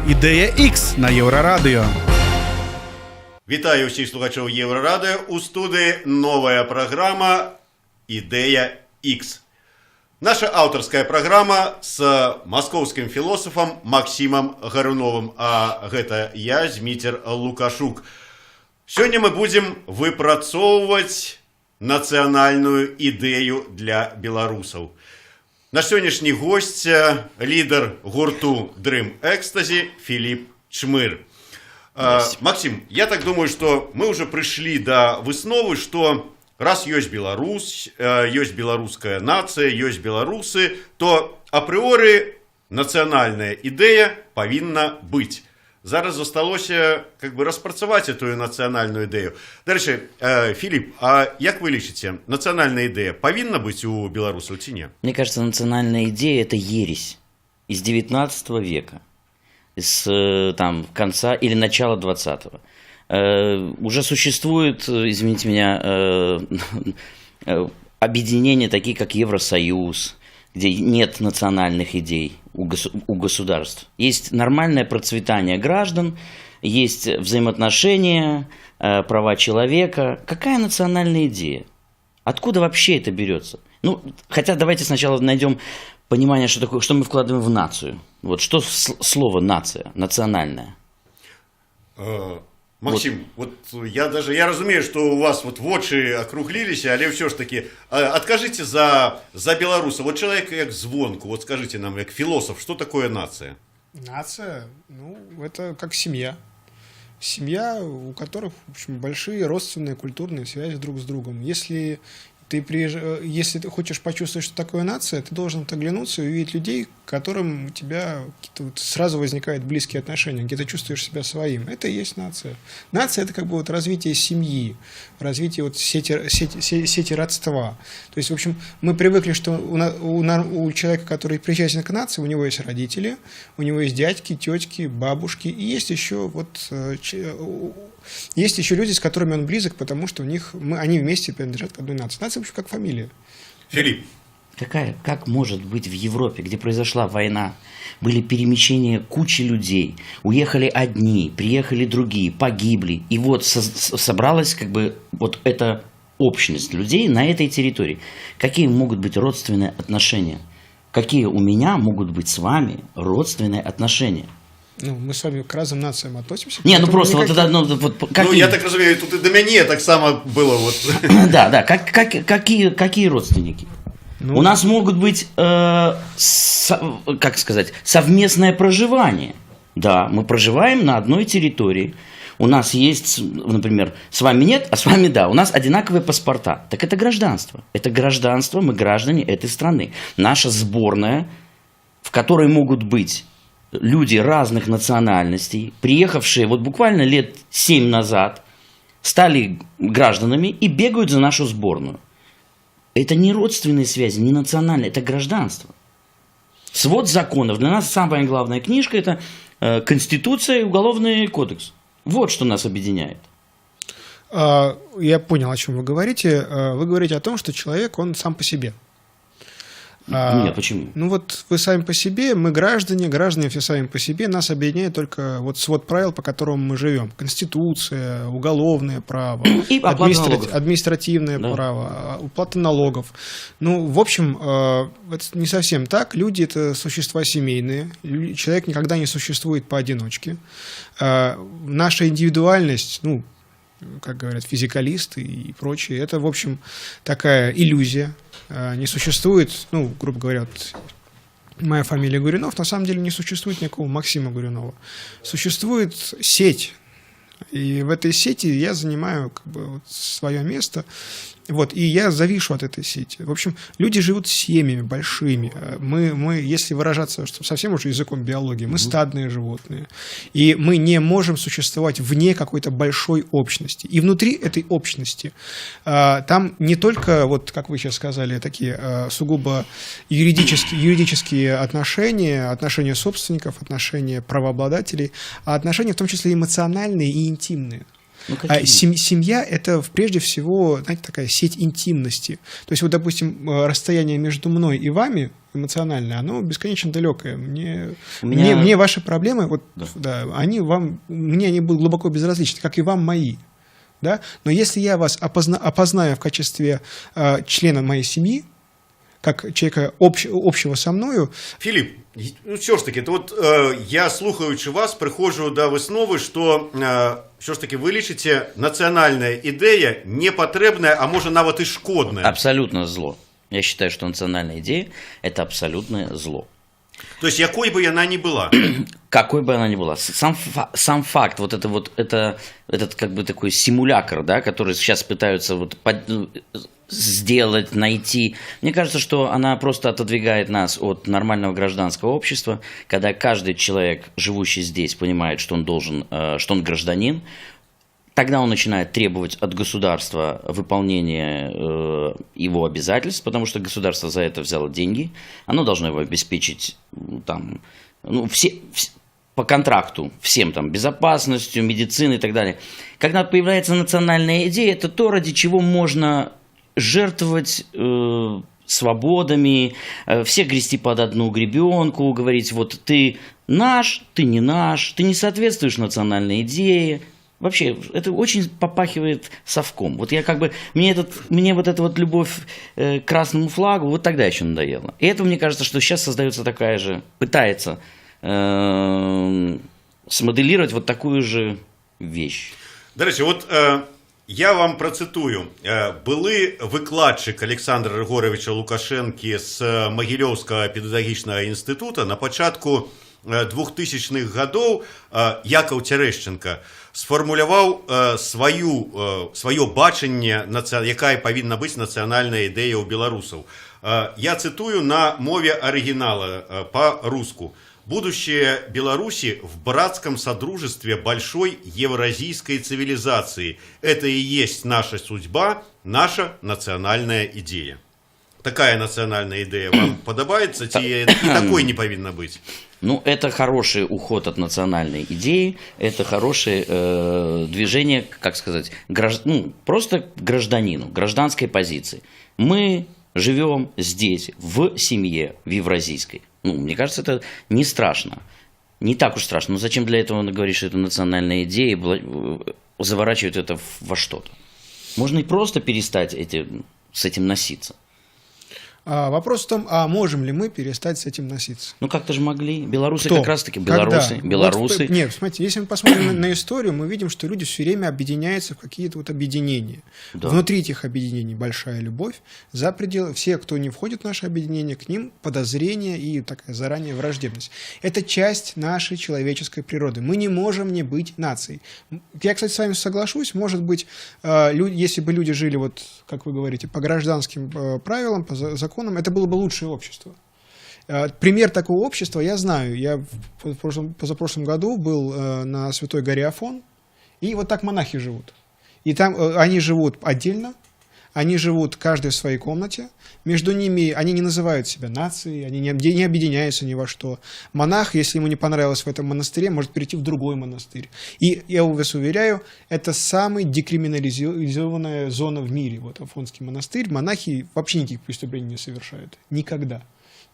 Ідея X на Єврорадіо. Вітаю всіх слухачів Єврорадіо. У студії новая программа «Идея X». Наша авторская программа с московским философом Максимом Гаруновым, а гэта я, Змитер Лукашук. Сегодня мы будем выпрацоўваць нацыянальную ідэю для беларусаў. Наш сённяшні гость – лидер гурту Dream Ecstasy Филипп Чмыр. Максим, я так думаю, что мы уже пришли до высновы, что раз есть Беларусь, есть белорусская нация, есть белорусы, то априори национальная идея повинна быть. Зараз засталося распрацаваць эту нацыянальную ідэю. Дальше, Филипп, а як вы лічыце, нацыянальная ідэя павінна быць у беларусаў ці не? Мне кажется, национальная идея – это ересь из 19 века, с конца или начала 20-го. Уже существуют, извините меня, объединения такие, как Евросоюз, где нет национальных идей у государств. Есть нормальное процветание граждан, есть взаимоотношения, права человека. Какая национальная идея? Откуда вообще это берется? Хотя давайте сначала найдем понимание, что такое, что мы вкладываем в нацию. Вот что слово нация, национальная. Максим, я разумею, что у вас вочы округлились, але все ж таки, откажите за белоруса. Вот человек как звонку, вот скажите нам, как философ, что такое нация? Нация, это как семья. Семья, у которых, в общем, большие родственные, культурные связи друг с другом. Если ты хочешь почувствовать, что такое нация, ты должен оглянуться и увидеть людей, к которым у тебя сразу возникают близкие отношения, где ты чувствуешь себя своим. Это и есть нация. Нация – это развитие семьи, развитие сети родства. То есть, в общем, мы привыкли, что у человека, который причастен к нации, у него есть родители, у него есть дядьки, тетки, бабушки, и есть еще люди, с которыми он близок, потому что они вместе принадлежат к одной нации. Нация, в общем, как фамилия. Филипп. Как может быть в Европе, где произошла война, были перемещения кучи людей, уехали одни, приехали другие, погибли, и собралась эта общность людей на этой территории. Какие могут быть родственные отношения? Какие у меня могут быть с вами родственные отношения? Мы с вами к разным нациям относимся. Не, просто я так разумею, тут и до меня так само было. Да, какие родственники? У нас могут быть, совместное проживание. Да, мы проживаем на одной территории. У нас есть, например, с вами нет, а с вами да. У нас одинаковые паспорта. Так это гражданство. Это гражданство, мы граждане этой страны. Наша сборная, в которой могут быть люди разных национальностей, приехавшие буквально лет 7 назад, стали гражданами и бегают за нашу сборную. Это не родственные связи, не национальные, это гражданство. Свод законов. Для нас самая главная книжка – это Конституция и Уголовный кодекс. Вот что нас объединяет. Я понял, о чем вы говорите. Вы говорите о том, что человек, он сам по себе. Нет, почему? Вы сами по себе, мы граждане все сами по себе, нас объединяет только свод правил, по которым мы живем. Конституция, уголовное право, и административное право, уплата налогов. В общем, это не совсем так. Люди – это существа семейные. Человек никогда не существует поодиночке. Наша индивидуальность, как говорят физикалисты и прочие, это, в общем, такая иллюзия. Не существует, грубо говоря, моя фамилия Горюнов, на самом деле не существует никакого Максима Горюнова. Существует сеть, и в этой сети я занимаю свое место. И я завишу от этой сети. В общем, люди живут семьями большими. Мы, если выражаться совсем уже языком биологии, мы стадные животные. И мы не можем существовать вне какой-то большой общности. И внутри этой общности там не только, как вы сейчас сказали, такие сугубо юридические отношения собственников, отношения правообладателей, а отношения в том числе эмоциональные и интимные. Ну, какие? Семья – это прежде всего, знаете, такая сеть интимности. То есть, вот, допустим, расстояние между мной и вами эмоциональное, оно бесконечно далекое. Мне ваши проблемы, вот, да, мне они будут глубоко безразличны, как и вам мои. Да? Но если я вас опознаю в качестве члена моей семьи, как человека общего со мною. Філіп, ну що ж таки, то от я, слухаючи вас, приходжу до виснови, що ж таки ви лічите, національна ідея непотребна, а може навіть і шкодна. Абсолютно зло. Я считаю, что национальная идея – это абсолютное зло. То есть, какой бы она ни была. Какой бы она ни была. Сам факт, этот как бы такой симулятор, да, который сейчас пытаются сделать, найти. Мне кажется, что она просто отодвигает нас от нормального гражданского общества, когда каждый человек, живущий здесь, понимает, что он должен, что он гражданин. Тогда он начинает требовать от государства выполнения его обязательств, потому что государство за это взяло деньги. Оно должно его обеспечить там, по контракту всем, там, безопасностью, медициной и так далее. Когда появляется национальная идея, это то, ради чего можно жертвовать свободами, всех грести под одну гребенку, говорить, вот ты наш, ты не наш, ты не соответствуешь национальной идее. Вообще, это очень попахивает совком. Вот я как бы, мне вот эта вот любовь к красному флагу, вот тогда еще надоело. И это, мне кажется, что сейчас создается такая же, пытается смоделировать вот такую же вещь. До речі, от я вам процитую. Були викладчик Олександра Григоровича Лукашенки з Могилевського педагогічного інституту на початку 2000-х годів Яков Терещенко сформулював своє бачення, яка повинна бути національна ідея у білорусів. Я цитую на мові оригіналу по-русски. «Будущее Беларуси в братском содружестве большой евразийской цивилизации. Это и есть наша судьба, наша национальная идея». Такая национальная идея вам подобается? И такой не повинна быть? Ну, это хороший уход от национальной идеи, это хорошее движение, как сказать, просто гражданину, гражданской позиции. Мы живем здесь, в семье, в евразийской. Мне кажется, это не страшно. Не так уж страшно. Но зачем для этого говорить, что это национальная идея, заворачивать это во что-то? Можно и просто перестать с этим носиться. Вопрос в том, а можем ли мы перестать с этим носиться? Ну, как-то же могли. Белорусы Кто? как раз-таки. Белорусы. Вот, нет, смотрите, если мы посмотрим на историю, мы видим, что люди все время объединяются в какие-то вот объединения. Да. Внутри этих объединений большая любовь. За пределы, все, кто не входит в наше объединение, к ним подозрение и такая заранее враждебность. Это часть нашей человеческой природы. Мы не можем не быть нацией. Я, кстати, с вами соглашусь. Может быть, если бы люди жили, вот, как вы говорите, по гражданским правилам, по законам, это было бы лучшее общество. Пример такого общества я знаю. Я в позапрошлом году был на Святой горе Афон, и вот так монахи живут. И там они живут отдельно, они живут каждый в своей комнате, между ними они не называют себя нацией, они не объединяются ни во что. Монах, если ему не понравилось в этом монастыре, может перейти в другой монастырь. И я вас уверяю, это самая декриминализованная зона в мире, вот Афонский монастырь. Монахи вообще никаких преступлений не совершают. Никогда.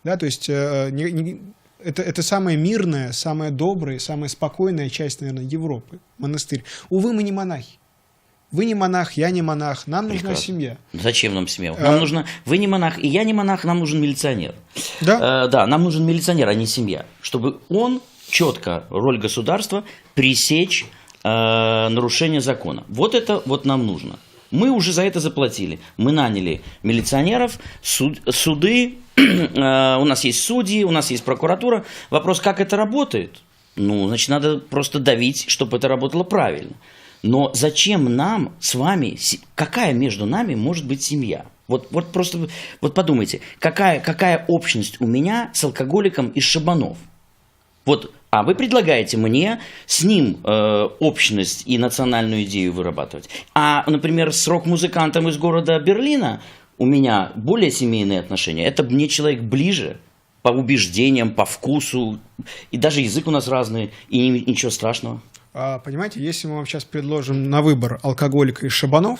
Да, то есть это самая мирная, самая добрая, самая спокойная часть, наверное, Европы. Монастырь. Увы, мы не монахи. Вы не монах, я не монах, нам нужна семья. Зачем нам семья? Нам нужно, вы не монах, и я не монах, нам нужен милиционер. Да? Да, нам нужен милиционер, а не семья. Чтобы он четко, роль государства, пресечь нарушение закона. Вот это вот нам нужно. Мы уже за это заплатили. Мы наняли милиционеров, суды, у нас есть судьи, у нас есть прокуратура. Вопрос, как это работает? Значит, надо просто давить, чтобы это работало правильно. Но зачем нам с вами, какая между нами может быть семья? Вот просто вот подумайте, какая общность у меня с алкоголиком из Шабанов? А вы предлагаете мне с ним общность и национальную идею вырабатывать. А, например, с рок-музыкантом из города Берлина у меня более семейные отношения. Это мне человек ближе по убеждениям, по вкусу. И даже язык у нас разный, и ничего страшного. Понимаете, если мы вам сейчас предложим на выбор алкоголика из Шабанов,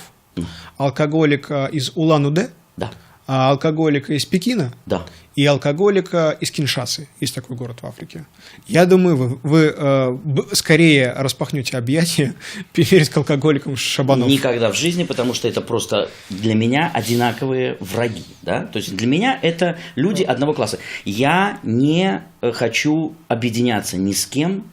алкоголика из Улан-Удэ, Да, алкоголика из Пекина да. и алкоголика из Киншасы, есть такой город в Африке, я думаю, вы скорее распахнете объятия перед алкоголиком из Шабанов. Никогда в жизни, потому что это просто для меня одинаковые враги. Да? То есть для меня это люди одного класса. Я не хочу объединяться ни с кем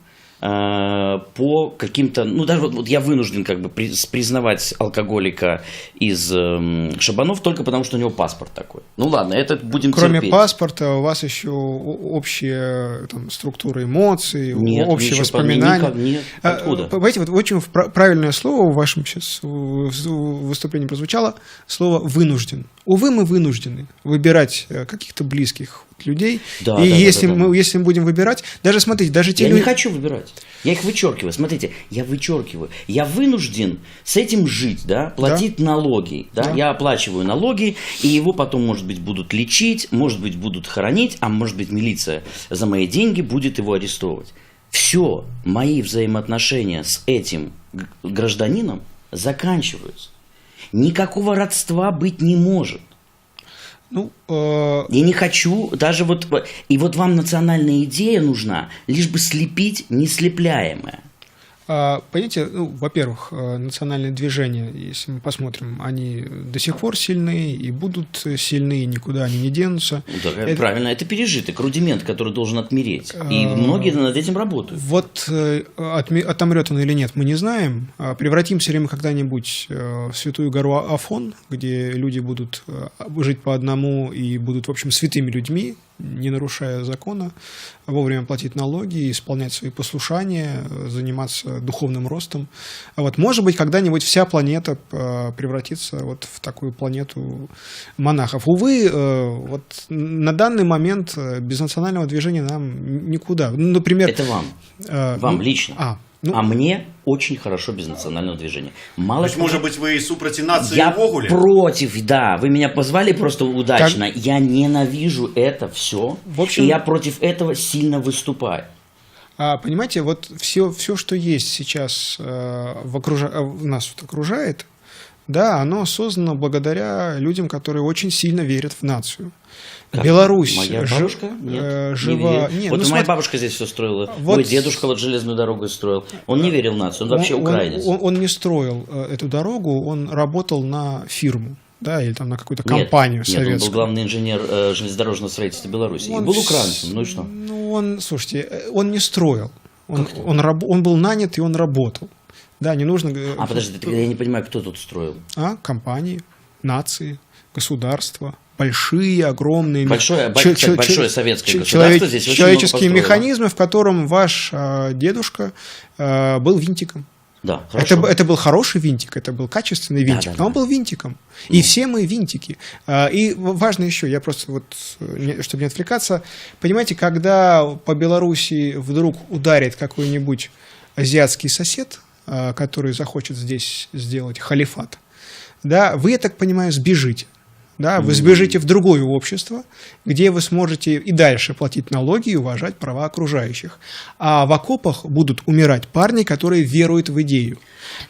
по каким-то... Ну, даже вот я вынужден как бы признавать алкоголика из Шабанов только потому, что у него паспорт такой. Ну ладно, это будем Кроме терпеть. паспорта, у вас еще общая там, структура эмоций, Нет, общие ничего воспоминания. подобного. Нет, откуда? Понимаете, вот очень правильное слово в вашем сейчас выступлении прозвучало, слово «вынужден». Увы, мы вынуждены выбирать каких-то близких людей. Да, и да, если да. мы будем выбирать, даже смотрите, даже те Я люди... не хочу выбирать. Я их вычеркиваю. Смотрите, я вычеркиваю. Я вынужден с этим жить, да, платить налоги. Да? Да. Я оплачиваю налоги, и его потом, может быть, будут лечить, может быть, будут хоронить, а может быть, милиция за мои деньги будет его арестовывать. Все мои взаимоотношения с этим гражданином заканчиваются. Никакого родства быть не может. Ну, Я не хочу даже вот... И вот вам национальная идея нужна, лишь бы слепить неслепляемое. понимаете, ну, во-первых, национальные движения, если мы посмотрим, они до сих пор сильны и будут сильны, и никуда они не денутся. Ну, да, правильно, это пережиток, рудимент, который должен отмереть. И многие над этим работают. Вот отомрет он или нет, мы не знаем. Превратимся ли мы когда-нибудь в святую гору Афон, где люди будут жить по одному и будут, в общем, святыми людьми, не нарушая закона, вовремя платить налоги, исполнять свои послушания, заниматься духовным ростом. А вот, может быть, когда-нибудь вся планета превратится вот в такую планету монахов. Увы, вот на данный момент без национального движения нам никуда. Ну, например, Это вам. Вам лично. А мне очень хорошо без национального движения. Мало То есть, может быть, вы и супроти нации я вогуле? против, да. Вы меня позвали просто удачно. Я ненавижу это все. В общем- И я против этого сильно выступаю. Понимаете, вот все, что есть сейчас нас вот окружает, да, оно создано благодаря людям, которые очень сильно верят в нацию. Как? Беларусь Моя бабушка? Нет, жива. не верит. Нет, Вот ну, моя смотри, бабушка здесь все строила. Вот- Мой дедушка вот железную дорогу строил. Он не верил в нацию, он вообще украинец. Он не строил эту дорогу, он работал на фирму, да, или там на какую-то Нет, компанию нет, он был советскую. главный инженер железнодорожного строительства Беларуси. И Он был вс- украинцем, ну и что? Ну, слушайте, он не строил. Он был нанят, и он работал. Да, не нужно... Подожди, я не понимаю, кто тут строил? Компании, нации, государства, большие, огромные... Большое советское государство здесь очень много человеческие построило. механизмы, в котором ваш дедушка был винтиком. Да, хорошо. Это был хороший винтик, это был качественный винтик, да. но он был винтиком. И все мы винтики. И важно еще, я просто вот, чтобы не отвлекаться, понимаете, когда по Беларуси вдруг ударит какой-нибудь азиатский сосед, который захочет здесь сделать халифат, да, вы, я так понимаю, сбежите. Да, вы сбежите в другое общество, где вы сможете и дальше платить налоги и уважать права окружающих. А в окопах будут умирать парни, которые веруют в идею.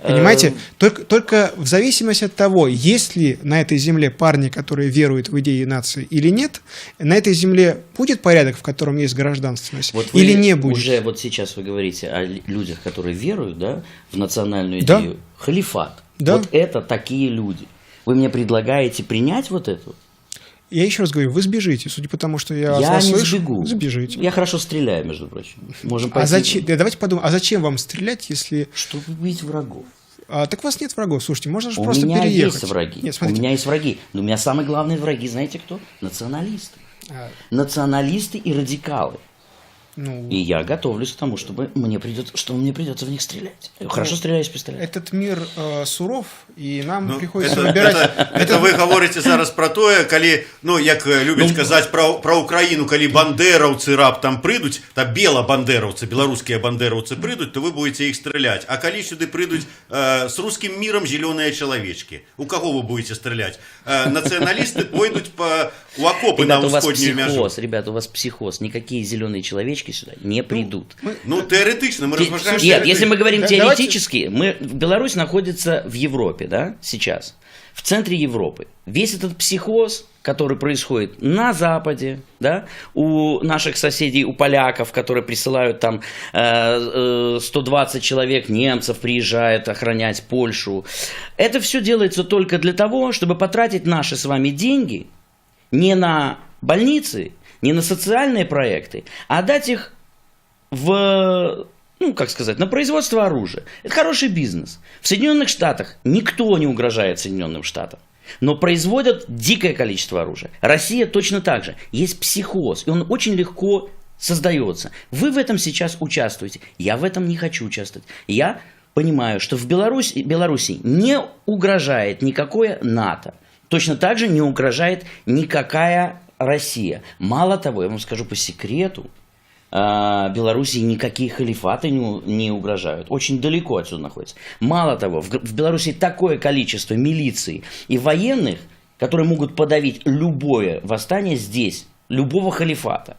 Понимаете? Только в зависимости от того, есть ли на этой земле парни, которые веруют в идеи нации или нет, на этой земле будет порядок, в котором есть гражданственность, Вот вы или не будет. Уже вот сейчас вы говорите о людях, которые веруют, да, в национальную Да. идею. Халифат. Да. Вот это такие люди. Вы мне предлагаете принять вот эту? Я еще раз говорю, вы сбежите, судя по тому, что я Я вас не слышу, сбегу. сбежите. Я хорошо стреляю, между прочим. Можем А пойти. зачем? Давайте подумаем, а зачем вам стрелять, если... Чтобы убить врагов. Так у вас нет врагов, слушайте, можно же У просто меня переехать. есть враги. Нет, У смотрите. меня есть враги. Но у меня самые главные враги, знаете кто? Националисты. Националисты и радикалы. Ну, И я готовлюсь к тому, что мне придется в них стрелять. Я хорошо стреляю из пистолета. этот мир суров, и нам Ну, приходится выбирать. это вы говорите зараз про тое, калі, ну, як любяць казаць пра Украіну, калі бандераўцы раптам прыйдуць, та белабандераўцы, беларускія бандераўцы прыйдуць, то вы будете іх страляць. А калі сюды прыйдуць с русским миром зеленые человечки, у кого вы будете стрелять? Националисты пойдут у окопы на Ребята, у вас усходнюю мяжу. психоз, ребята, у вас психоз. Никакие зеленые человечки человечки сюда не придут. Ну, теоретично мы размышляем. Нет, если мы говорим Давайте- теоретически, Беларусь находится в Европе, да, сейчас, в центре Европы. Весь этот психоз, который происходит на Западе, да, у наших соседей, у поляков, которые присылают там 120 человек немцев приезжают охранять Польшу, это все делается только для того, чтобы потратить наши с вами деньги не на больницы, не на социальные проекты, а отдать их в, ну, как сказать, на производство оружия. Это хороший бизнес. В Соединенных Штатах никто не угрожает Соединенным Штатам, но производят дикое количество оружия. Россия точно так же. Есть психоз, и он очень легко создается. Вы в этом сейчас участвуете. Я в этом не хочу участвовать. Я понимаю, что в Беларуси не угрожает никакое НАТО. Точно так же не угрожает никакая Россия. Мало того, я вам скажу по секрету, Белоруссии никакие халифаты не угрожают. Очень далеко отсюда находится. Мало того, в Беларуси такое количество милиции и военных, которые могут подавить любое восстание здесь, любого халифата.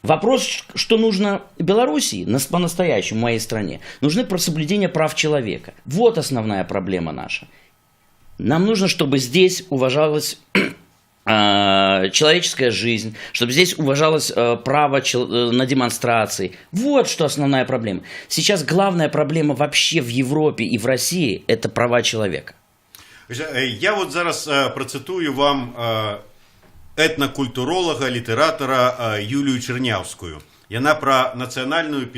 Вопрос, что нужно Белоруссии, по-настоящему, в моей стране, нужны соблюдение прав человека. Вот основная проблема наша. Нам нужно, чтобы здесь уважалась человеческая жизнь, чтобы здесь уважалось право на демонстрации. Вот что основная проблема. Сейчас главная проблема вообще в Европе и в России – это права человека. Я вот зараз процитую вам этнокультуролога, литератора Юлию Чернявскую. И она про национальную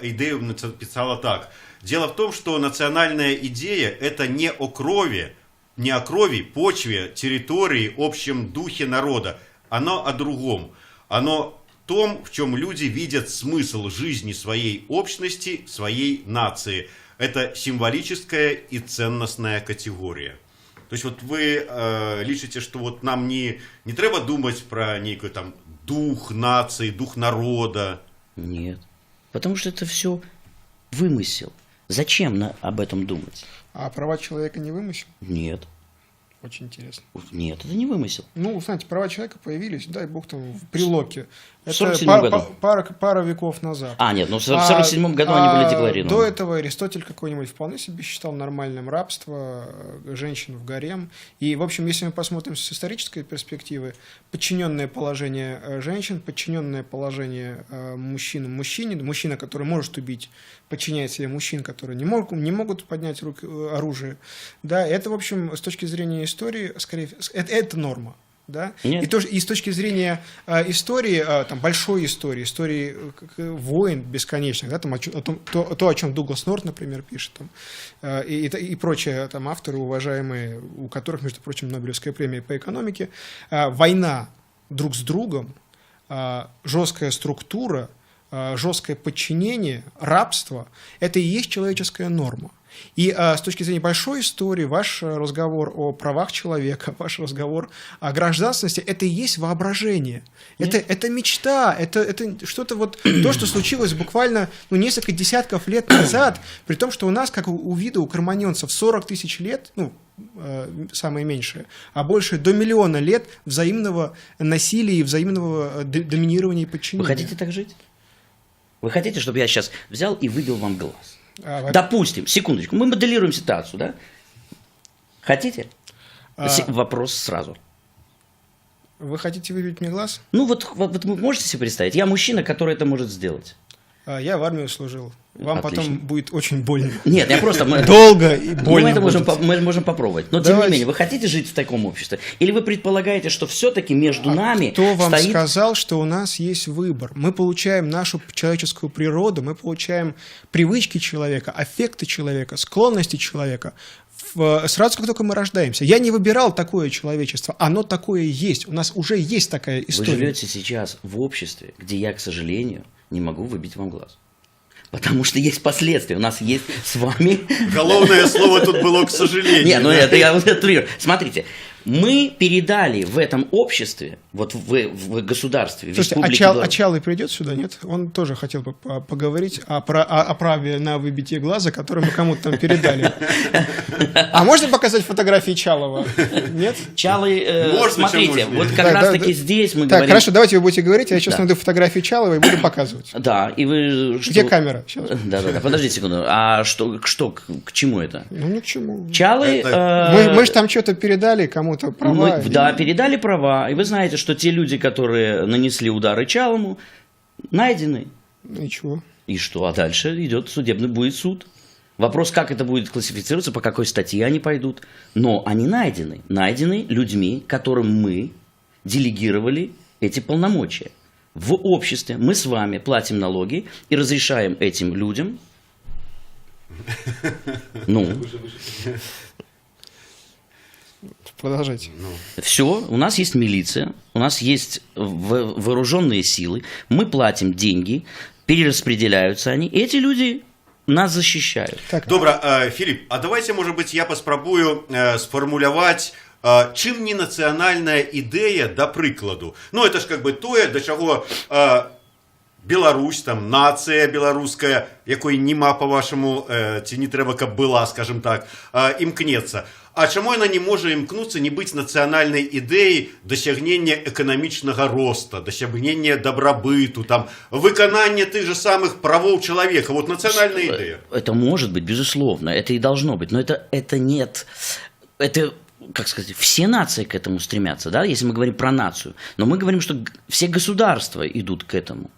идею писала так. Дело в том, что национальная идея – это не о крови, почве, территории, общем духе народа. Оно о другом. Оно в том, в чем люди видят смысл жизни своей общности, своей нации. Это символическая и ценностная категория. То есть вот вы лічите, что вот нам не треба думать про некий там дух нации, дух народа? Нет. Потому что это все вымысел. Зачем об этом думать? А права человека не вымысел? Нет. Очень интересно. Нет, это не вымысел. Ну, знаете, права человека появились, дай бог там, в Прилоке. В Это 47-м году. пара веков назад. нет, ну в 47-м году они были декларированы. До этого Аристотель какой-нибудь вполне себе считал нормальным рабство, женщин в гарем. И, в общем, если мы посмотрим с исторической перспективы, подчиненное положение женщин, подчиненное положение мужчины, мужчина, который может убить, подчиняет себе мужчин, которые не могут поднять оружие. Да, это, в общем, с точки зрения истории, скорее, это норма. Да? И с точки зрения истории, там, большой истории войн бесконечных, да, там, о чем Дуглас Норт, например, пишет, там, и прочие там, авторы, уважаемые, у которых, между прочим, Нобелевская премия по экономике, война друг с другом, жесткая структура, жесткое подчинение, рабство – это и есть человеческая норма. И с точки зрения большой истории, ваш разговор о правах человека, ваш разговор о гражданственности – это и есть воображение. Это мечта, это что-то вот, то, что случилось буквально несколько десятков лет назад, при том, что у нас, как у вида, у кроманьонцев, 40 тысяч лет, самое меньшее, а больше до миллиона лет взаимного насилия и взаимного доминирования и подчинения. Вы хотите так жить? Вы хотите, чтобы я сейчас взял и выбил вам глаз? Допустим, секундочку, мы моделируем ситуацию, да? Хотите? Вопрос сразу. Вы хотите выбить мне глаз? Ну вот вы можете себе представить, я мужчина, который это может сделать. Я в армию служил. Вам Отлично. потом будет очень больно. Нет, я просто... Долго и больно. Мы можем попробовать. Но тем не менее, вы хотите жить в таком обществе? Или вы предполагаете, что все-таки между нами кто вам стоит... сказал, что у нас есть выбор? Мы получаем нашу человеческую природу, мы получаем привычки человека, аффекты человека, склонности человека сразу, как только мы рождаемся. Я не выбирал такое человечество, оно такое есть. У нас уже есть такая история. Вы живете сейчас в обществе, где я, к сожалению, не могу выбить вам глаз. Потому что есть последствия. У нас есть с вами... Головное слово тут было, к сожалению. Не, это я утрирую. Смотрите, Мы передали в этом обществе, вот в государстве, в Слушайте, республике Беларусь. Чалый придет сюда, нет? Он тоже хотел бы поговорить о праве на выбитие глаза, которое мы кому-то там передали. А можно показать фотографии Чалова? Нет? Чалый, Можно, смотрите, чем вот можно. как раз-таки здесь мы Так, говорим... хорошо, давайте вы будете говорить, а я сейчас Да. найду фотографии Чалова и буду показывать. Да, и вы... Где камера? Сейчас. Да, подождите секунду. А что к чему это? Ну, ни к чему. Чалый... Мы же там что-то передали кому-то права. Да, передали права. И вы знаете, что те люди, которые нанесли удары Чалому, найдены. Ну, и чего? И что? А дальше идет судебный, будет суд. Вопрос, как это будет классифицироваться, по какой статье они пойдут. Но они найдены. Найдены людьми, которым мы делегировали эти полномочия. В обществе мы с вами платим налоги и разрешаем этим людям... Ну... Продолжайте. Все, у нас есть милиция, у нас есть вооруженные силы, мы платим деньги, перераспределяются они, и эти люди нас защищают. Так, Добра, Філіп, а давайте, може бути, я паспрабую сфармуляваць, чым не нацыянальная ідэя, да прыкладу. Ну, это ж как бы тое, да чаго Беларусь, там, нацыя беларуская, якой нема, по-вашаму, ці не трэба, каб была, скажем так, імкнецца. А чаму яна не можа імкнуцца не быць нацыянальнай ідэяй дасягнення эканамічнага роста, дасягнення дабрабыту, там, выканання тых же самых правоў чалавека. Вот нацыянальная ідэя. Это может быть, безусловно, это и должно быть, но это нет... Это, как сказать, все нации к этому стремятся, да, если мы говорим про нацию. Но мы говорим, что все государства идут к этому.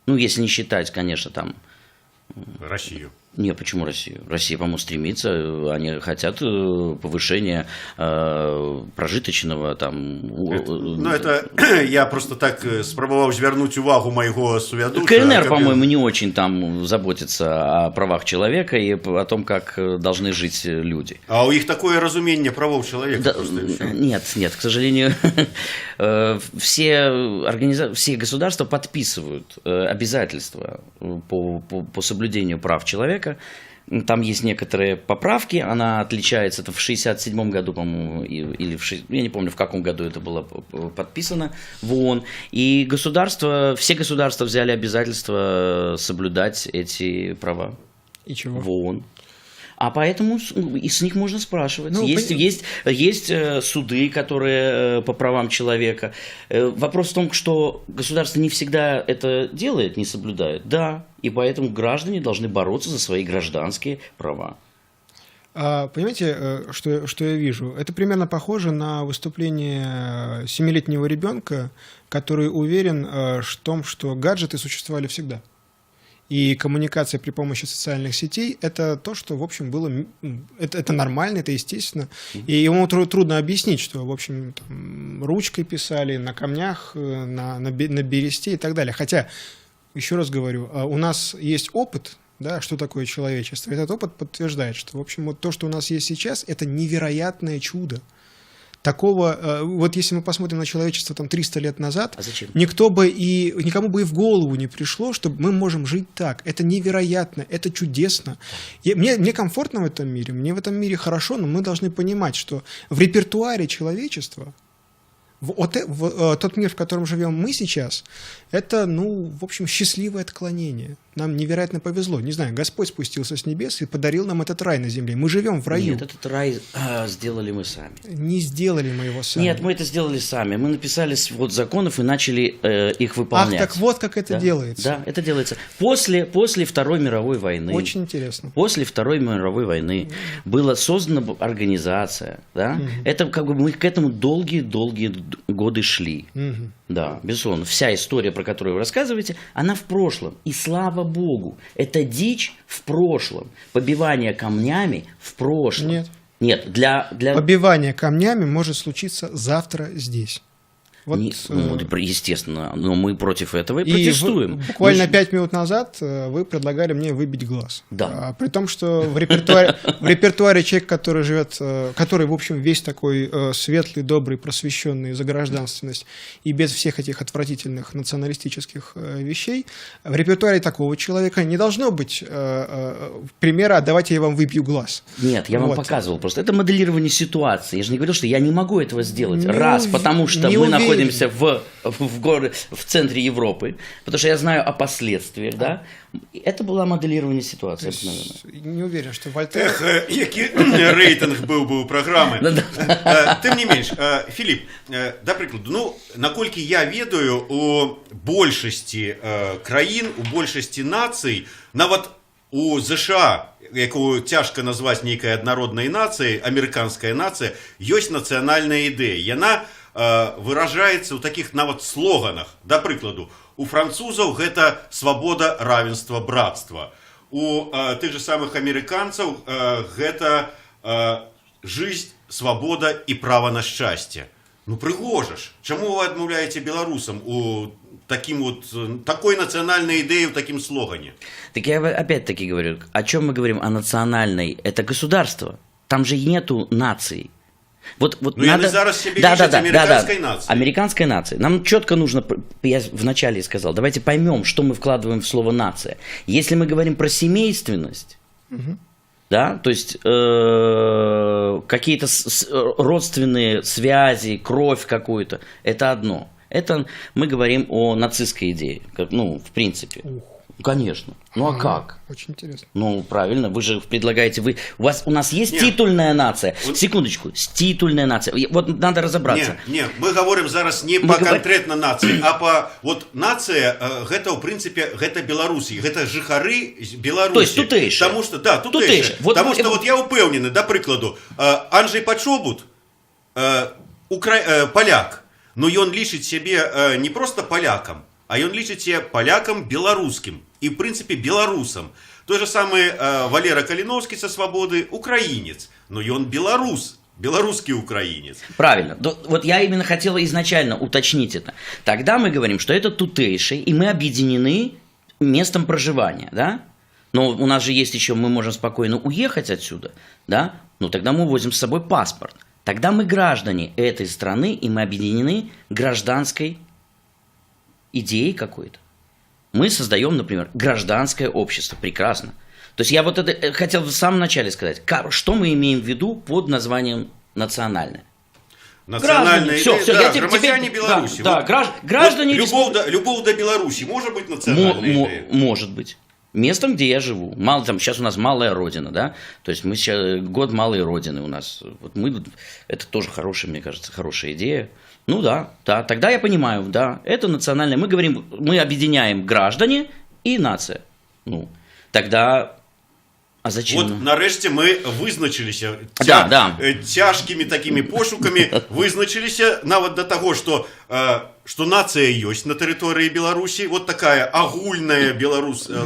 Ну, если не считать, конечно, там... Россию. Не, почему Россию? Россия, по-моему, стремится, они хотят повышения прожиточного там... Ну, это я просто так спрабаваў звярнуць увагу майго сувядучага. КНР, по-моему, не очень там заботится о правах человека и о том, как должны жить люди. А у іх такое разуменне правоў чалавека? Да, нет, к сожалению, все государства подписывают обязательства по соблюдению прав человека. Там есть некоторые поправки, она отличается, это в 1967 году, по-моему, или я не помню, в каком году это было подписано в ООН. И все государства взяли обязательство соблюдать эти права. и чего? В ООН. А поэтому и с них можно спрашивать. Ну, есть суды, которые по правам человека. Вопрос в том, что государство не всегда это делает, не соблюдает. Да, и поэтому граждане должны бороться за свои гражданские права. Понимаете, что я вижу? Это примерно похоже на выступление 7-летнего ребенка, который уверен в том, что гаджеты существовали всегда. И коммуникация при помощи социальных сетей – это то, что, в общем, было… Это нормально, это естественно. И ему трудно объяснить, что, в общем, там, ручкой писали, на камнях, на бересте и так далее. Хотя, еще раз говорю, у нас есть опыт, да, что такое человечество. Этот опыт подтверждает, что, в общем, вот то, что у нас есть сейчас, это невероятное чудо. Такого, вот если мы посмотрим на человечество там 300 лет назад, никому бы и в голову не пришло, что мы можем жить так. Это невероятно, это чудесно. Мне комфортно в этом мире, мне в этом мире хорошо, но мы должны понимать, что в репертуаре человечества тот мир, в котором живем мы сейчас, это, в общем, счастливое отклонение. Нам невероятно повезло. Не знаю, Господь спустился с небес и подарил нам этот рай на земле. Мы живем в раю. Нет, этот рай сделали мы сами. Не сделали мы его сами. Нет, мы это сделали сами. Мы написали свод законов и начали их выполнять. Ах, так вот как это делается. Да, это делается. После Второй мировой войны. Очень интересно. После Второй мировой войны была создана организация. Да? Это как бы мы к этому долгие годы шли. Да, безусловно. Вся история, про которую вы рассказываете, она в прошлом. И слава Богу, это дичь в прошлом. Побивание камнями в прошлом. Нет. Нет, для... Побивание камнями может случиться завтра здесь. Вот, Естественно, но мы против этого и и протестуем. Буквально 5 минут назад вы предлагали мне выбить глаз. Да. При том, что в репертуаре человек, который живет, который, в общем, весь такой светлый, добрый, просвещенный за гражданственность и без всех этих отвратительных националистических вещей, в репертуаре такого человека не должно быть примера «давайте я вам выбью глаз». Нет, я вам показывал просто. Это моделирование ситуации. Я же не говорил, что я не могу этого сделать. Потому что мы находимся в центре Европы, потому что я знаю о последствиях, да. Это было моделирование ситуации обыкновенное. Не уверен, что Вольтер... Який рейтинг був би у програми. Тим не менш, Філіп, да прикладу, ну, наколькі я ведаю, у большасці краін, у большасці нацый, нават у США, якую цяжка назваць нейкай аднароднай нацыяй, амерыканская нацыя, ёсць нацыянальная ідэя. Яна выражаецца ў такіх нават слоганах. Да прыкладу, у французаў гэта свабода, равенства, братства. У тых же самых амерыканцаў гэта жизнь, свобода и право на счастье. Ну прыгожа ж. Чаму вы адмаўляеце беларусам у такой национальной идеи, в таким слогане? Так я опять-таки говорю, о чем мы говорим? О национальной. Это государство. Там же нету наций. Вот надо... зараз себе американской нацией. Американской нации. Нам четко нужно, я вначале сказал, давайте поймем, что мы вкладываем в слово нация. Если мы говорим про семейственность, да, то есть какие-то родственные связи, кровь какую-то, это одно. Это мы говорим о нацистской идее, ну, в принципе. Конечно. Ну а как? Очень интересно. Ну, правильно, вы же предлагаете, у нас есть титульная нация. Секундочку, титульная нация. Вот надо разобраться. Нет, мы говорим зараз не по конкретно нации, а по вот нация, это в принципе, это Беларусь, это жыхары Беларуси. То есть тутэйшие. Потому что, да, тутэйшие. Потому что вот я упэўнены, да прикладу, Анджей Пачобут, поляк, но ён лічыць себе не просто полякам, а ён лічыць себе полякам беларускім и в принципе белорусам. Той же самый Валера Калиновский со «Свободы» украинец, но он белорус, белорусский украинец. Правильно. Вот я именно хотел изначально уточнить это. Тогда мы говорим, что это тутейший, и мы объединены местом проживания, да? Но у нас же есть еще, мы можем спокойно уехать отсюда, да? Но тогда мы возим с собой паспорт. Тогда мы граждане этой страны, и мы объединены гражданской идеей какой-то. Мы создаем, например, гражданское общество. Прекрасно. То есть я вот это хотел в самом начале сказать. Что мы имеем в виду под названием национальное? Национальная идея, все, да, громадяне Беларуси. Да, граждане... Любовь до Беларуси может быть национальной идеей? Может быть. Местом, где я живу. Сейчас у нас малая родина, да? То есть мы сейчас год малой родины у нас. Это тоже хорошая, мне кажется, хорошая идея. Ну да, тогда я понимаю, да, это национальное. Мы говорим, мы объединяем граждане и нация. Ну, тогда, а зачем? Вот нарешті ми визначилися тяжкими такими пошуками, визначилися навіть до того, что нация есть на территории Беларуси, вот такая огульная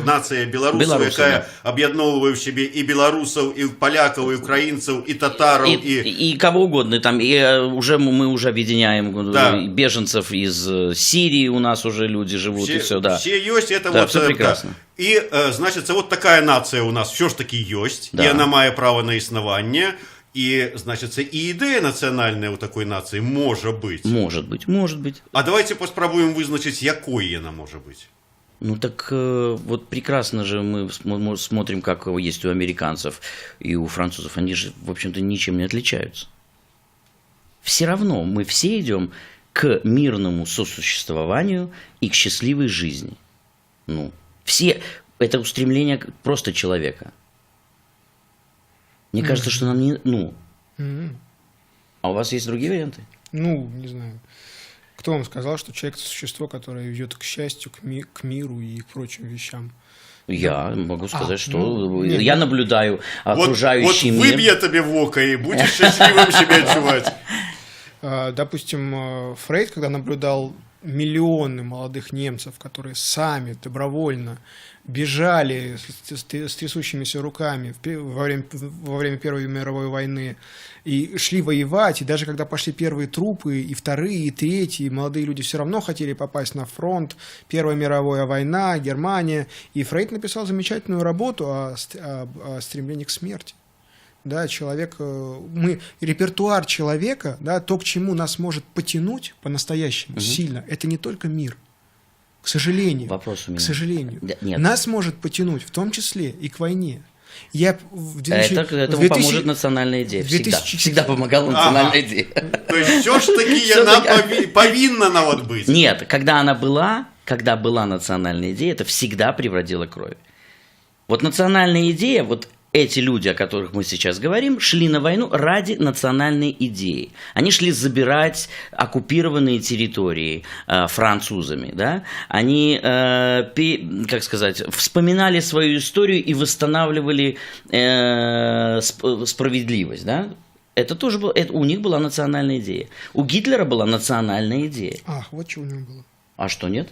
нация белорусов, якая объединяет в себе и белорусов, и поляков, и украинцев, и татаров, и кого угодно. Там мы уже объединяем беженцев из Сирии, у нас уже люди живут, и все, да. Все есть, это да, все прекрасно. И, значит, вот такая нация у нас все ж таки есть, и она мае право на існаванне. И, значит, и идея национальная у такой нации может быть. Может быть. А давайте попробуем вызначить, якой она может быть. Ну так вот прекрасно же мы смотрим, как есть у американцев и у французов. Они же, в общем-то, ничем не отличаются. Все равно мы все идем к мирному сосуществованию и к счастливой жизни. Ну, все, это устремление просто человека. Мне кажется, что нам не... А у вас есть другие варианты? Ну, не знаю. Кто вам сказал, что человек – это существо, которое ведет к счастью, к миру и к прочим вещам? Я могу сказать, что я наблюдаю окружающий мир. Вот выбья тебе в око, и будешь счастливым себя чувствовать. Допустим, Фрейд, когда наблюдал миллионы молодых немцев, которые сами добровольно бежали с трясущимися руками во время Первой мировой войны и шли воевать, и даже когда пошли первые трупы, и вторые, и третьи, молодые люди все равно хотели попасть на фронт, Первая мировая война, Германия, и Фрейд написал замечательную работу о стремлении к смерти. Да, репертуар человека, да, то, к чему нас может потянуть по-настоящему сильно, это не только мир. К сожалению. Вопрос у меня. К сожалению. Да, нет. Нас может потянуть в том числе и к войне. Этому поможет национальная идея. Всегда помогала национальная идея. То есть все ж таки она повинна вот быть. Нет, когда была национальная идея, это всегда приводило к крови. Вот национальная идея, вот эти люди, о которых мы сейчас говорим, шли на войну ради национальной идеи. Они шли забирать оккупированные территории французами. Да? Они, как сказать, вспоминали свою историю и восстанавливали справедливость. Да? Это тоже было, у них была национальная идея. У Гитлера была национальная идея. Ах, вот что у него было. А что, нет?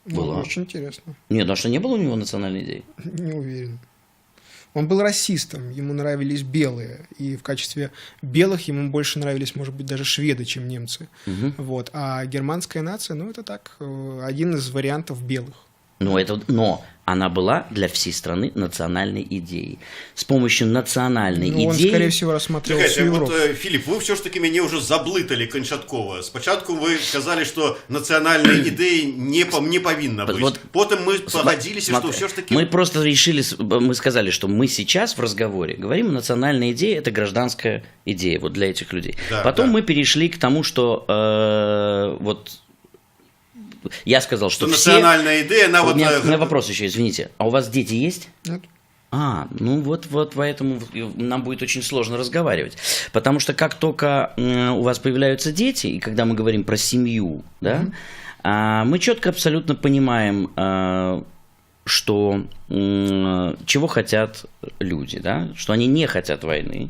Было. Очень интересно. Нет, а что, не было у него национальной идеи? Не уверен. Он был расистом, ему нравились белые, и в качестве белых ему больше нравились, может быть, даже шведы, чем немцы. Вот. А германская нация, ну, это так, один из вариантов белых. Но она была для всей страны национальной идеей. С помощью национальной идеи... Он, скорее всего, рассмотрел всю Европу. Філіп, ви все ж таки мене вже заблитали кончатково. Спочатку ви сказали, що національної ідеї не повинна бути. Потім ми погодилися, що все ж таки... Мы просто решили, мы сказали, что мы сейчас в разговоре говорим, национальная идея – это гражданская идея вот для этих людей. Да, Потом мы перешли к тому, что вот... Я сказал, что национальная идея, она У меня вопрос еще, извините. А у вас дети есть? Нет. Ну вот поэтому нам будет очень сложно разговаривать. Потому что как только у вас появляются дети, и когда мы говорим про семью, да, мы четко абсолютно понимаем, что чего хотят люди, да, что они не хотят войны.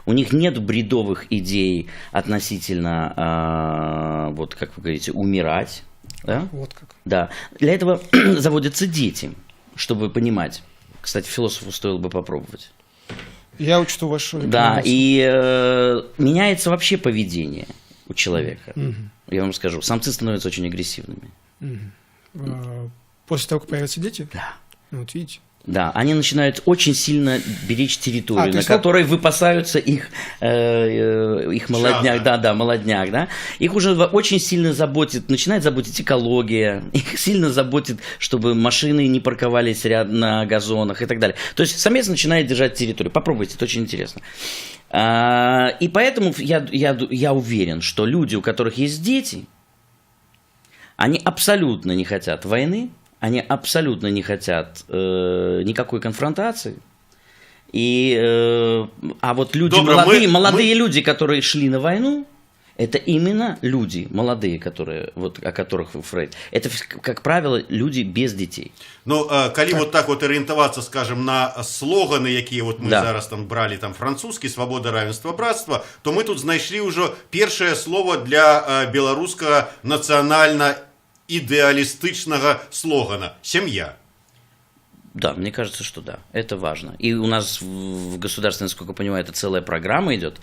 У них нет бредовых идей относительно, вот как вы говорите, умирать. Да? Вот как. Да. Для этого заводятся дети, чтобы понимать. Кстати, философу стоило бы попробовать. Я учту вашу Да, и меняется вообще поведение у человека. Я вам скажу, самцы становятся очень агрессивными. После того, как появятся дети? Да. Вот видите. Да, они начинают очень сильно беречь территорию, на которой выпасаются их молодняк, молодняк, да. Их уже очень сильно начинает заботить экология, их сильно заботит, чтобы машины не парковались рядом на газонах и так далее. То есть самец начинает держать территорию. Попробуйте, это очень интересно. И поэтому я уверен, что люди, у которых есть дети, они абсолютно не хотят войны. Они абсолютно не хотят никакой конфронтации. А вот люди молодые люди, которые шли на войну, это именно люди молодые, о которых Фрейд. Это, как правило, люди без детей. Ну, коли вот так вот ориентоваться, скажем, на слоганы, які вот мы зараз там брали, там французский, свобода, равенство, братство, то мы тут знайшли уже першее слово для белорусского национально-идеалистичного слогана – семья. Да, мне кажется, что да, это важно. И у нас в государстве, насколько я понимаю, это целая программа идет.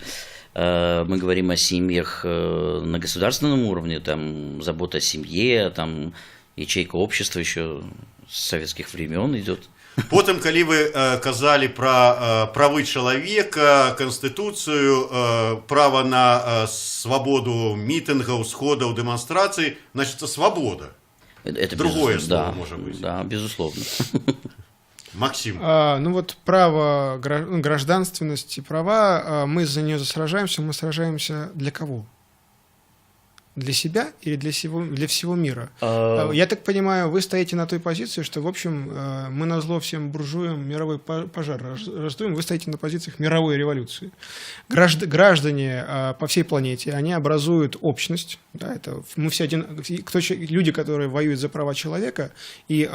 Мы говорим о семьях на государственном уровне, там забота о семье, там ячейка общества еще с советских времен идет. Потім, коли ви казали про прави чоловіка, Конституцію, право на свободу митингов, сходов, демонстраций, значит, это свобода. Это другое слово может быть. Да, безусловно. Максим. Ну вот право, гражданственность и права, мы за нее сражаемся, мы сражаемся для кого? Для себя или для всего мира? Я так понимаю, вы стоите на той позиции, что, в общем, мы назло всем буржуям мировой пожар раздуем, вы стоите на позициях мировой революции. Граждане по всей планете, они образуют общность. Да, это мы все люди, которые воюют за права человека и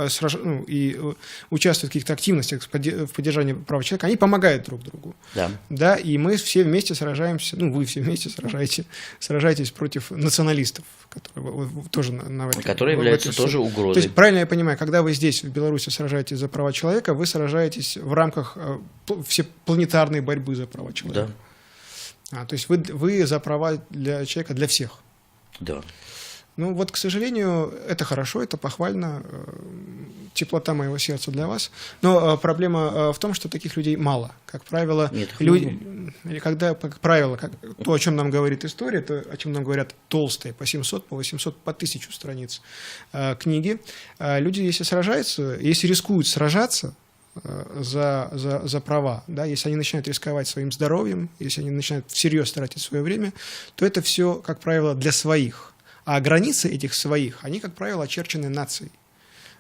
участвуют в каких-то активностях в поддержании прав человека, они помогают друг другу. Да. Да, и мы все вместе сражаемся, вы все вместе сражаетесь против национализма. националистов, которые тоже которые являются тоже угрозой. То есть, правильно я понимаю, когда вы здесь, в Беларуси, сражаетесь за права человека, вы сражаетесь в рамках всепланетарной борьбы за права человека. Да. То есть вы за права для человека, для всех. Да. Ну вот, к сожалению, это хорошо, это похвально, теплота моего сердца для вас. Но проблема в том, что таких людей мало. Как правило, люди, как правило, то, о чем нам говорит история, то, о чем нам говорят толстые, по 700, по 800, по 1000 страниц книги, люди, если сражаются, если рискуют сражаться за права, да, если они начинают рисковать своим здоровьем, если они начинают всерьез тратить свое время, то это все, как правило, для своих. А границы этих своих, они, как правило, очерчены нацией.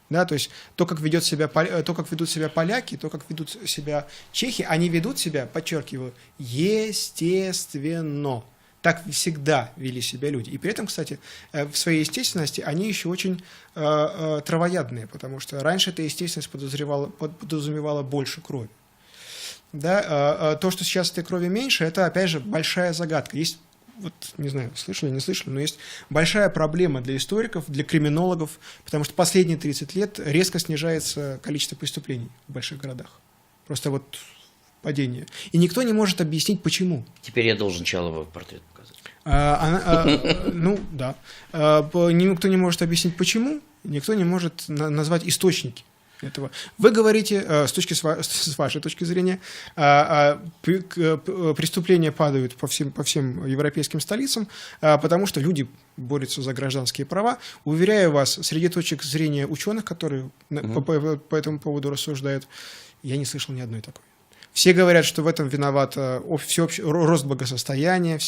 Да, то есть то, как ведут себя поляки, то, как ведут себя чехи, они ведут себя, подчеркиваю, естественно. Так всегда вели себя люди. И при этом, кстати, в своей естественности они еще очень травоядные, потому что раньше эта естественность подразумевала больше крови. Да, то, что сейчас этой крови меньше, это, опять же, большая загадка. Есть, вот, не знаю, слышали, не слышали, но есть большая проблема для историков, для криминологов, потому что последние 30 лет резко снижается количество преступлений в больших городах. Просто вот падение. И никто не может объяснить, почему. Теперь я должен Чалова портрет показать. Ну, да. Никто не может объяснить, почему, никто не может назвать источники этого. Вы говорите, с вашей точки зрения, преступления падают по всем европейским столицам, потому что люди борются за гражданские права. Уверяю вас, среди точек зрения ученых, которые по этому поводу рассуждают, я не слышал ни одной такой. Все говорят, что в этом виноват всеобщий рост благосостояния,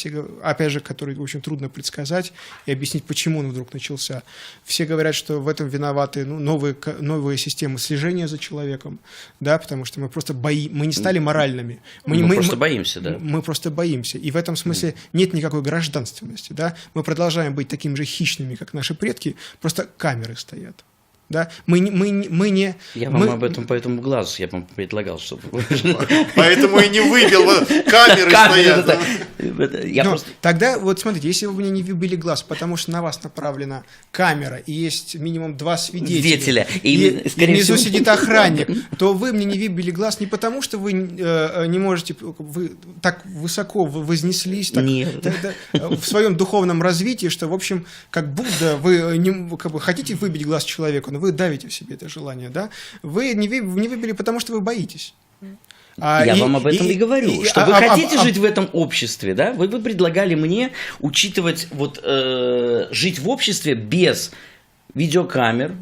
опять же, который, в общем, трудно предсказать и объяснить, почему он вдруг начался. Все говорят, что в этом виноваты новые системы слежения за человеком, да, потому что мы просто мы не стали моральными. Мы просто боимся, да. Мы просто боимся. И в этом смысле нет никакой гражданственности. Да? Мы продолжаем быть такими же хищными, как наши предки, просто камеры стоят. Да? Мы не... Я вам об этом по этому глазу я вам предлагал, чтобы... Поэтому и не выбил, камеры стоят. Тогда, вот смотрите, если вы мне не выбили глаз, потому что на вас направлена камера, и есть минимум 2 свидетеля, и внизу сидит охранник, то вы мне не выбили глаз не потому, что вы не можете, вы так высоко вознеслись в своем духовном развитии, что, в общем, как Будда, вы хотите выбить глаз человеку, но вы давите в себе это желание, да? Вы не выбили, потому что вы боитесь. Я вам об этом и говорю. Что вы хотите жить в этом обществе, да? Вы предлагали мне учитывать, жить в обществе без видеокамер,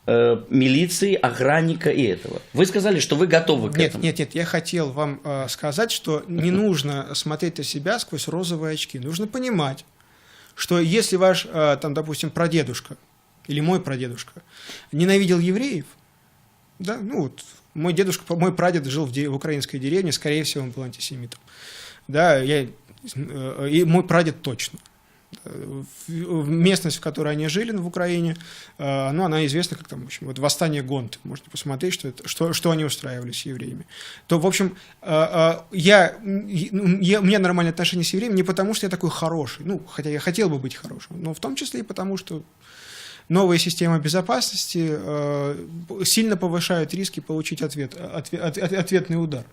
милиции, охранника и этого. Вы сказали, что вы готовы к этому. Нет, я хотел вам сказать, что не нужно смотреть на себя сквозь розовые очки. Нужно понимать, что если ваш, там, допустим, прадедушка или мой прадедушка ненавидел евреев, да, ну вот, мой прадед жил в украинской деревне, скорее всего, он был антисемитом. Да, и мой прадед точно. Местность, в которой они жили в Украине, она известна как там, в общем, вот восстание Гонты. Можете посмотреть, что они устраивали с евреями. То, в общем, у меня нормальные отношения с евреями не потому, что я такой хороший, ну, хотя я хотел бы быть хорошим, но в том числе и потому, что новые системы безопасности сильно повышают риски получить ответный удар.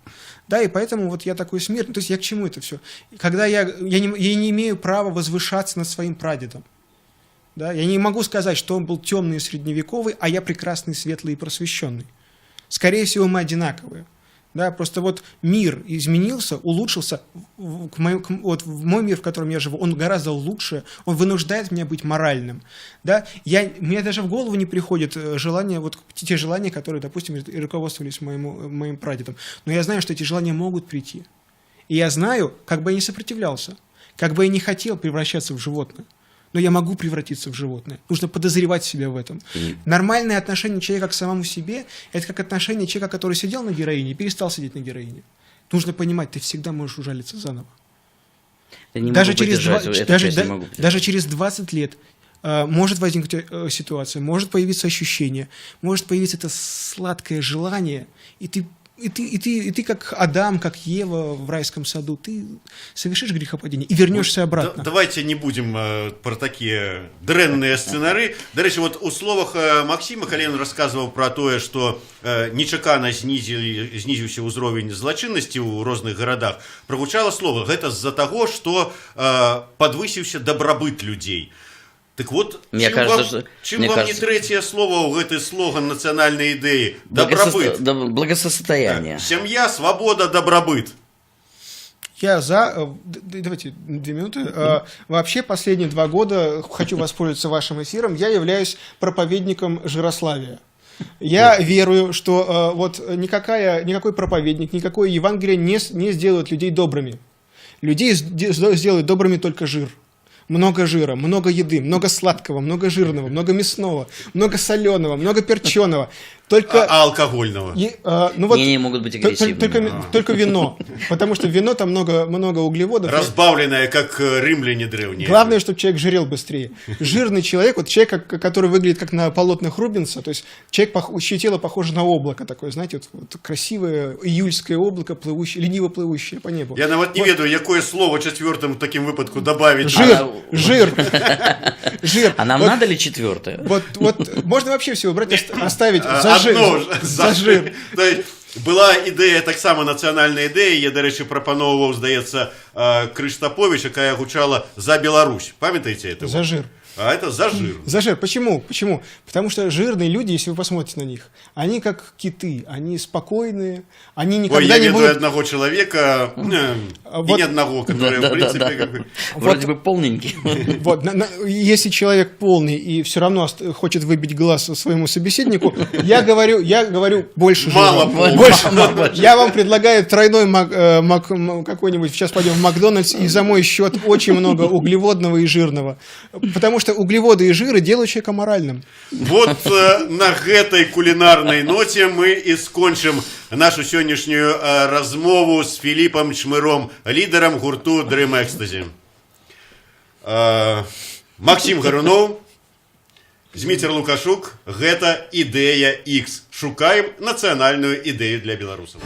Да, и поэтому вот я такой смирный. То есть я к чему это все? Когда я не имею права возвышаться над своим прадедом. Да? Я не могу сказать, что он был темный и средневековый, а я прекрасный, светлый и просвещенный. Скорее всего, мы одинаковые. Да, просто вот мир изменился, улучшился. В мой мир, в котором я живу, он гораздо лучше, он вынуждает меня быть моральным. Да? Мне даже в голову не приходит желание, вот те желания, которые, допустим, руководствовались моим прадедом. Но я знаю, что эти желания могут прийти. И я знаю, как бы я не сопротивлялся, как бы я не хотел превращаться в животное. Но я могу превратиться в животное. Нужно подозревать себя в этом. Нормальное отношение человека к самому себе – это как отношение человека, который сидел на героине и перестал сидеть на героине. Нужно понимать, ты всегда можешь ужалиться заново. Даже через 20 лет может возникнуть ситуация, может появиться ощущение, может появиться это сладкое желание, и ты и ты как Адам, как Ева в райском саду, ты совершишь грехопадение и вернешься обратно. Давайте не будем про такие дрэнныя сцэнары. Дарэчы, вот у словах Максима Кален рассказываў пра тое, што нечакана знізіўся ўзровень злачыннасці ў розных гарадах. Прагучала слова, гэта з-за таго, што падвысіўся дабрабыт людзей. Так вот, чем вам не третье слово в этой слоган национальной идеи? Добробыт. Благосостояние. Семья, свобода, добробыт. Я за... Давайте 2 минуты. Вообще, последние 2 года, хочу воспользоваться вашим эфиром, я являюсь проповедником жирославия. Я верую, что вот никакой проповедник, никакое Евангелие не сделает людей добрыми. Людей сделает добрыми только жир. Много жира, много еды, много сладкого, много жирного, много мясного, много соленого, много перченого. Только... А алкогольного? Ну вот, не могут быть агрессивными. Только вино. Потому что вино там много углеводов. Разбавленное, как римляне древние. Главное, чтобы человек жирел быстрее. Жирный человек, вот человек, который выглядит как на полотнах Рубенса, то есть человек, чье тело похоже на облако такое, знаете, вот красивое июльское облако, лениво плывущее по небу. Я нават не ведаю, какое слово четвертым в таким выпадку добавить. Жир. А нам надо ли 4-е? Вот можно вообще все убрать, оставить за жир. Была ідэя, таксама нацыянальная ідэя, я, дарэчы, прапаноўваў, здаецца, Крыштапович, якая гучала «За Беларусь». Памятаете это? За жир. А это за жир. За жир. Почему? Потому что жирные люди, если вы посмотрите на них, они как киты, они спокойные, они никогда не будут... я веду одного человека, и не одного, который, в принципе... Вроде бы полненький. Вот, если человек полный и все равно хочет выбить глаз своему собеседнику, я говорю больше жира. Мало. Я вам предлагаю тройной какой-нибудь, сейчас пойдем в Макдональдс, и за мой счет очень много углеводного и жирного. Потому что углеводы и жиры делают человека моральным. Вот на гэтай кулинарной ноте мы и скончим нашу сённяшнюю размову с Филиппом Чмыром, лидером гурту Dream Ecstasy. Максим Гарунов, Зміцер Лукашук, гэта Ідэя X. Шукаем нацыянальную ідэю для беларусаў.